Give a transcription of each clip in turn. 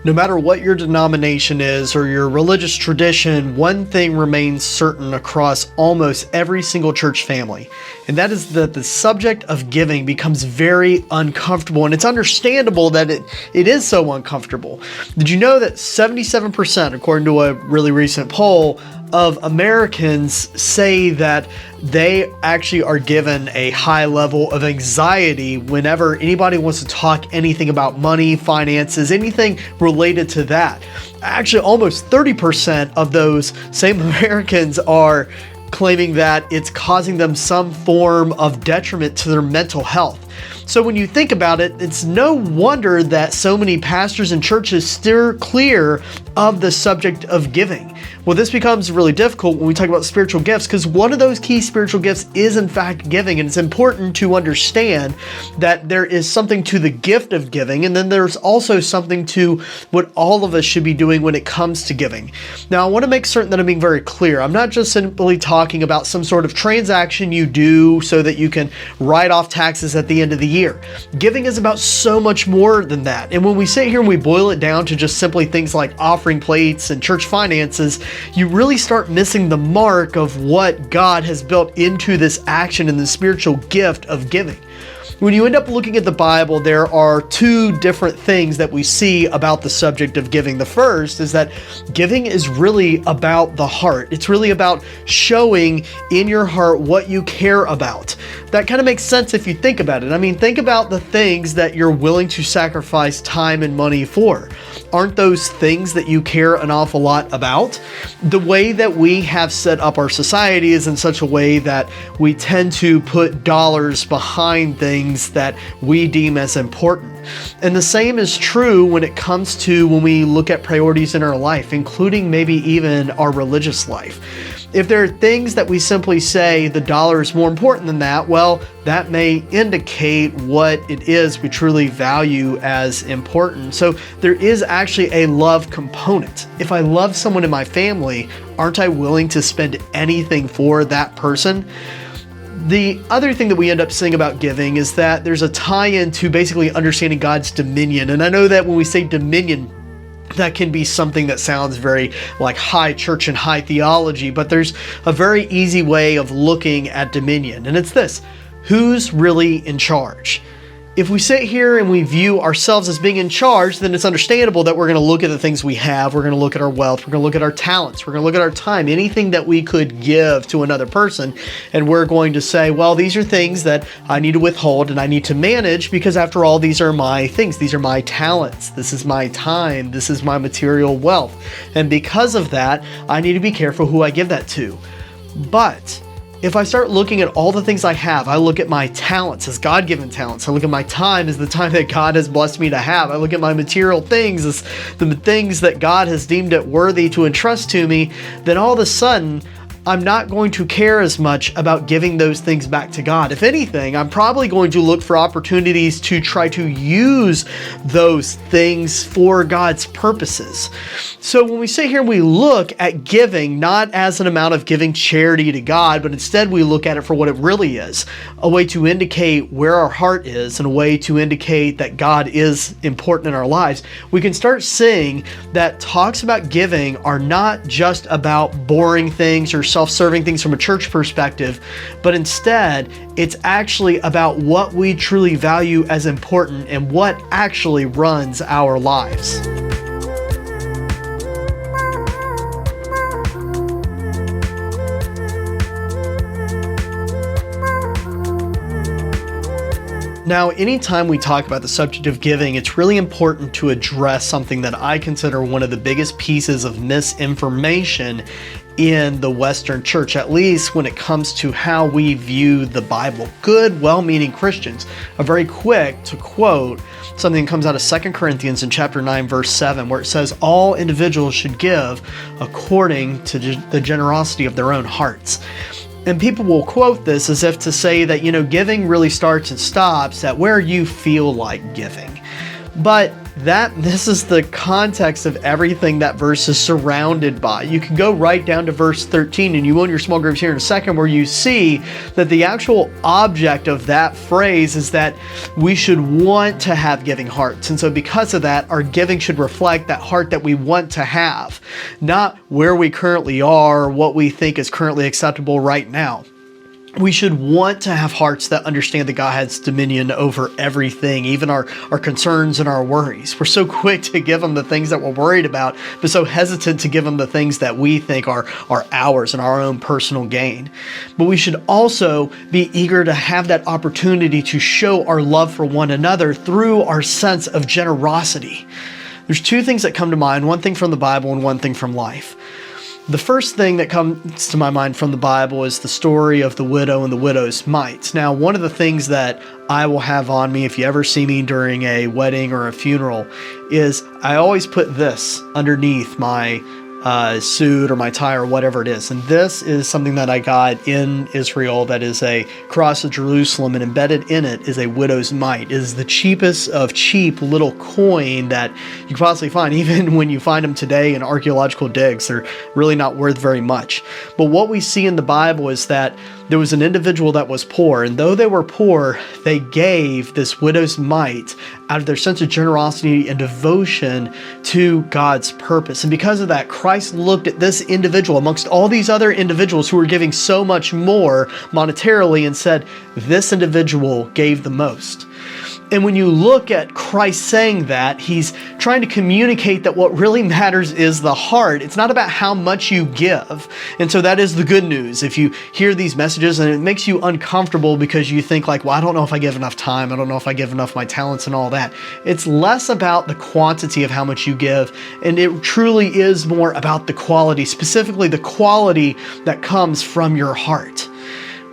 No matter what your denomination is or your religious tradition, one thing remains certain across almost every single church family, and that is that the subject of giving becomes very uncomfortable, and it's understandable that it is so uncomfortable. Did you know that 77%, according to a really recent poll, of Americans say that they actually are given a high level of anxiety whenever anybody wants to talk anything about money, finances, anything related to that? Actually, almost 30% of those same Americans are claiming that it's causing them some form of detriment to their mental health. So when you think about it, it's no wonder that so many pastors and churches steer clear of the subject of giving. Well, this becomes really difficult when we talk about spiritual gifts, because one of those key spiritual gifts is in fact giving, and it's important to understand that there is something to the gift of giving, and then there's also something to what all of us should be doing when it comes to giving. Now, I want to make certain that I'm being very clear. I'm not just simply talking about some sort of transaction you do so that you can write off taxes at the end of the year. Giving is about so much more than that. And when we sit here and we boil it down to just simply things like offering plates and church finances, you really start missing the mark of what God has built into this action and the spiritual gift of giving. When you end up looking at the Bible, there are two different things that we see about the subject of giving. The first is that giving is really about the heart. It's really about showing in your heart what you care about. That kind of makes sense if you think about it. I mean, think about the things that you're willing to sacrifice time and money for. Aren't those things that you care an awful lot about? The way that we have set up our society is in such a way that we tend to put dollars behind things that we deem as important. And the same is true when it comes to when we look at priorities in our life, including maybe even our religious life. If there are things that we simply say the dollar is more important than that, well, that may indicate what it is we truly value as important. So there is actually a love component. If I love someone in my family, aren't I willing to spend anything for that person? The other thing that we end up saying about giving is that there's a tie-in to basically understanding God's dominion. And I know that when we say dominion, that can be something that sounds very like high church and high theology, but there's a very easy way of looking at dominion, and it's this: who's really in charge? If we sit here and we view ourselves as being in charge, then it's understandable that we're going to look at the things we have, we're going to look at our wealth, we're going to look at our talents, we're going to look at our time, anything that we could give to another person, and we're going to say, well, these are things that I need to withhold and I need to manage, because after all, these are my things, these are my talents, this is my time, this is my material wealth, and because of that, I need to be careful who I give that to. But if I start looking at all the things I have, I look at my talents as God-given talents. I look at my time as the time that God has blessed me to have. I look at my material things as the things that God has deemed it worthy to entrust to me. Then all of a sudden, I'm not going to care as much about giving those things back to God. If anything, I'm probably going to look for opportunities to try to use those things for God's purposes. So when we sit here and we look at giving, not as an amount of giving charity to God, but instead we look at it for what it really is, a way to indicate where our heart is and a way to indicate that God is important in our lives, we can start seeing that talks about giving are not just about boring things or self-serving things from a church perspective, but instead it's actually about what we truly value as important and what actually runs our lives. Now, anytime we talk about the subject of giving, it's really important to address something that I consider one of the biggest pieces of misinformation in the Western church, at least when it comes to how we view the Bible. Good, well-meaning Christians are very quick to quote something that comes out of 2 Corinthians in chapter 9, verse 7, where it says, all individuals should give according to the generosity of their own hearts. And people will quote this as if to say that, giving really starts and stops at where you feel like giving. But This is the context of everything that verse is surrounded by. You can go right down to verse 13, and you will in your small groups here in a second, where you see that the actual object of that phrase is that we should want to have giving hearts. And so because of that, our giving should reflect that heart that we want to have, not where we currently are or what we think is currently acceptable right now. We should want to have hearts that understand that God has dominion over everything, even our concerns and our worries. We're so quick to give Him the things that we're worried about, but so hesitant to give Him the things that we think are ours and our own personal gain. But we should also be eager to have that opportunity to show our love for one another through our sense of generosity. There's two things that come to mind, one thing from the Bible and one thing from life. The first thing that comes to my mind from the Bible is the story of the widow and the widow's mite. Now, one of the things that I will have on me if you ever see me during a wedding or a funeral is I always put this underneath my suit or my tie or whatever it is. And this is something that I got in Israel that is a cross of Jerusalem, and embedded in it is a widow's mite. It is the cheapest of cheap little coin that you can possibly find. Even when you find them today in archaeological digs, they're really not worth very much. But what we see in the Bible is that there was an individual that was poor, and though they were poor, they gave this widow's mite out of their sense of generosity and devotion to God's purpose. And because of that, Christ looked at this individual amongst all these other individuals who were giving so much more monetarily and said, this individual gave the most. And when you look at Christ saying that, He's trying to communicate that what really matters is the heart. It's not about how much you give. And so that is the good news. If you hear these messages and it makes you uncomfortable because you think like, well, I don't know if I give enough time. I don't know if I give enough of my talents and all that. It's less about the quantity of how much you give. And it truly is more about the quality, specifically the quality that comes from your heart.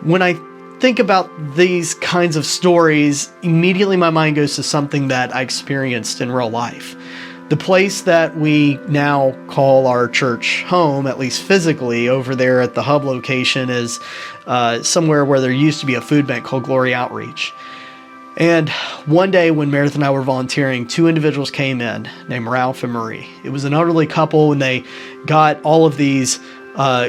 When I think about these kinds of stories, immediately my mind goes to something that I experienced in real life. The place that we now call our church home, at least physically, over there at the hub location, is somewhere where there used to be a food bank called Glory Outreach. And one day when Meredith and I were volunteering, two individuals came in named Ralph and Marie. It was an elderly couple, and they got all of these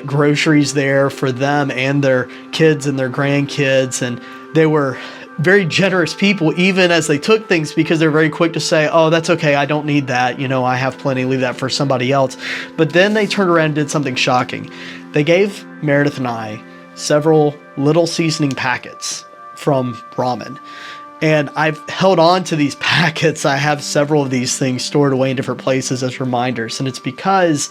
groceries there for them and their kids and their grandkids. And they were very generous people, even as they took things, because they're very quick to say, oh, that's okay, I don't need that. I have plenty, leave that for somebody else. But then they turned around and did something shocking. They gave Meredith and I several little seasoning packets from ramen. And I've held on to these packets. I have several of these things stored away in different places as reminders. And it's because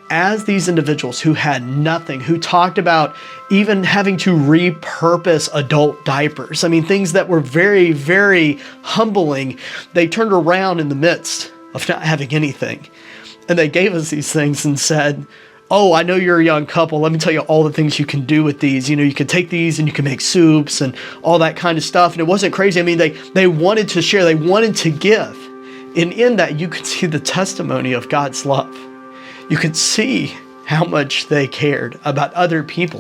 as these individuals who had nothing, who talked about even having to repurpose adult diapers, things that were very, very humbling, they turned around in the midst of not having anything. And they gave us these things and said, oh, I know you're a young couple. Let me tell you all the things you can do with these. You can take these and you can make soups and all that kind of stuff. And it wasn't crazy. They wanted to share. They wanted to give. And in that, you could see the testimony of God's love. You could see how much they cared about other people.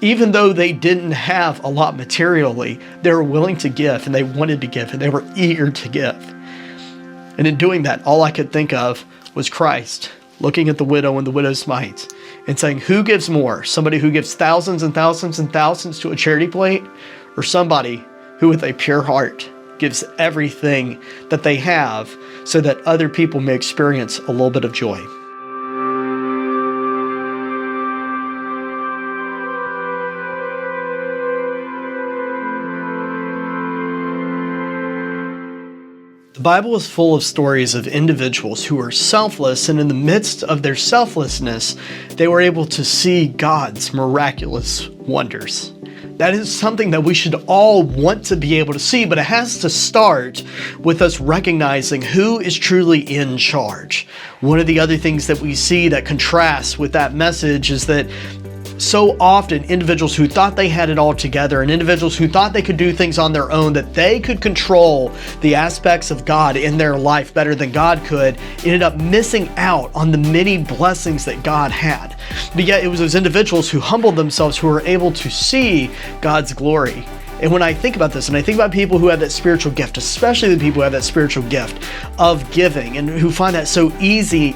Even though they didn't have a lot materially, they were willing to give, and they wanted to give, and they were eager to give. And in doing that, all I could think of was Christ looking at the widow and the widow's mite and saying, who gives more? Somebody who gives thousands and thousands and thousands to a charity plate, or somebody who with a pure heart gives everything that they have so that other people may experience a little bit of joy? The Bible is full of stories of individuals who were selfless, and in the midst of their selflessness, they were able to see God's miraculous wonders. That is something that we should all want to be able to see, but it has to start with us recognizing who is truly in charge. One of the other things that we see that contrasts with that message is that so often individuals who thought they had it all together, and individuals who thought they could do things on their own, that they could control the aspects of God in their life better than God could, ended up missing out on the many blessings that God had. But yet it was those individuals who humbled themselves who were able to see God's glory And when I think about this, and I think about people who have that spiritual gift, especially the people who have that spiritual gift of giving and who find that so easy,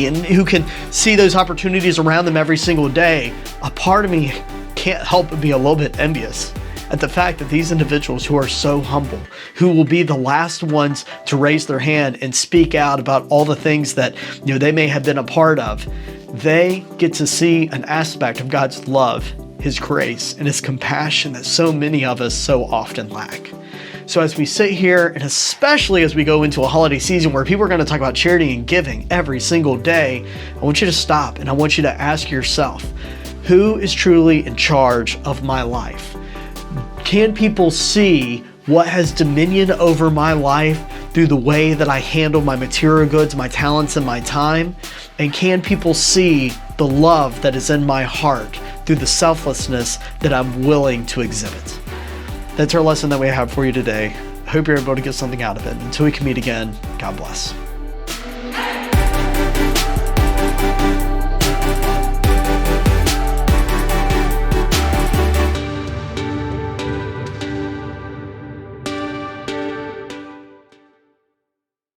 and who can see those opportunities around them every single day, a part of me can't help but be a little bit envious at the fact that these individuals who are so humble, who will be the last ones to raise their hand and speak out about all the things that they may have been a part of, they get to see an aspect of God's love, His grace, and His compassion that so many of us so often lack. So as we sit here, and especially as we go into a holiday season where people are going to talk about charity and giving every single day, I want you to stop and I want you to ask yourself, who is truly in charge of my life? Can people see what has dominion over my life through the way that I handle my material goods, my talents, and my time? And can people see the love that is in my heart through the selflessness that I'm willing to exhibit? That's our lesson that we have for you today. I hope you're able to get something out of it. Until we can meet again, God bless.